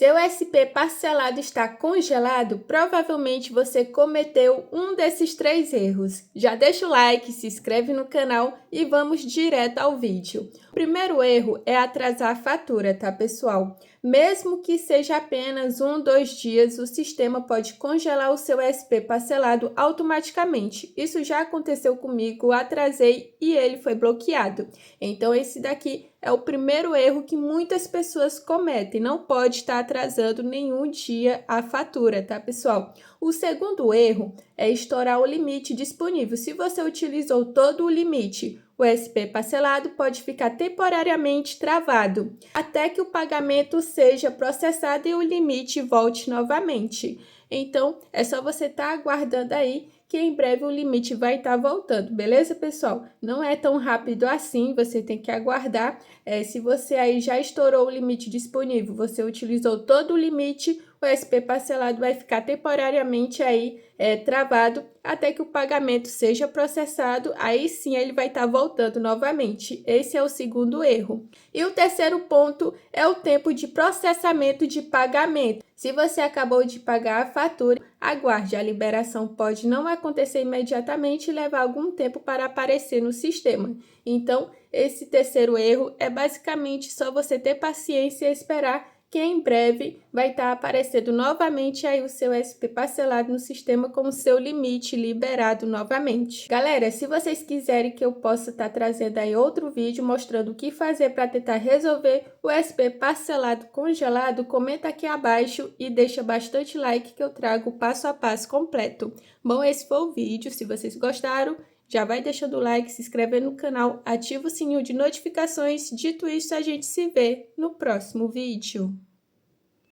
Seu SP parcelado está congelado? Provavelmente você cometeu um desses 3 erros. Já deixa o like, se inscreve no canal e vamos direto ao vídeo. O primeiro erro é atrasar a fatura, tá, pessoal? Mesmo que seja apenas 1 ou 2 dias, o sistema pode congelar o seu SP parcelado automaticamente. Isso já aconteceu comigo, atrasei e ele foi bloqueado. Então esse daqui é o primeiro erro que muitas pessoas cometem. Não pode estar atrasando nenhum dia a fatura, tá, pessoal? O segundo erro é estourar o limite disponível. Se você utilizou todo o limite, o SP parcelado pode ficar temporariamente travado, até que o pagamento seja processado e o limite volte novamente. Então, é só você estar aguardando aí que em breve o limite vai estar voltando, beleza, pessoal? Não é tão rápido assim, você tem que aguardar. Se você aí já estourou o limite disponível, você utilizou todo o limite, o SP parcelado vai ficar temporariamente aí travado até que o pagamento seja processado, aí sim ele vai estar voltando novamente. Esse é o segundo erro. E o terceiro ponto é o tempo de processamento de pagamento. Se você acabou de pagar a fatura, aguarde, a liberação pode não acontecer imediatamente e levar algum tempo para aparecer no sistema. Então, esse terceiro erro é basicamente só você ter paciência e esperar que em breve vai estar aparecendo novamente aí o seu SP parcelado no sistema com o seu limite liberado novamente. Galera, se vocês quiserem que eu possa estar trazendo aí outro vídeo mostrando o que fazer para tentar resolver o SP parcelado congelado, comenta aqui abaixo e deixa bastante like que eu trago o passo a passo completo. Bom, esse foi o vídeo. Se vocês gostaram, já vai deixando o like, se inscrevendo no canal, ativa o sininho de notificações. Dito isso, a gente se vê no próximo vídeo.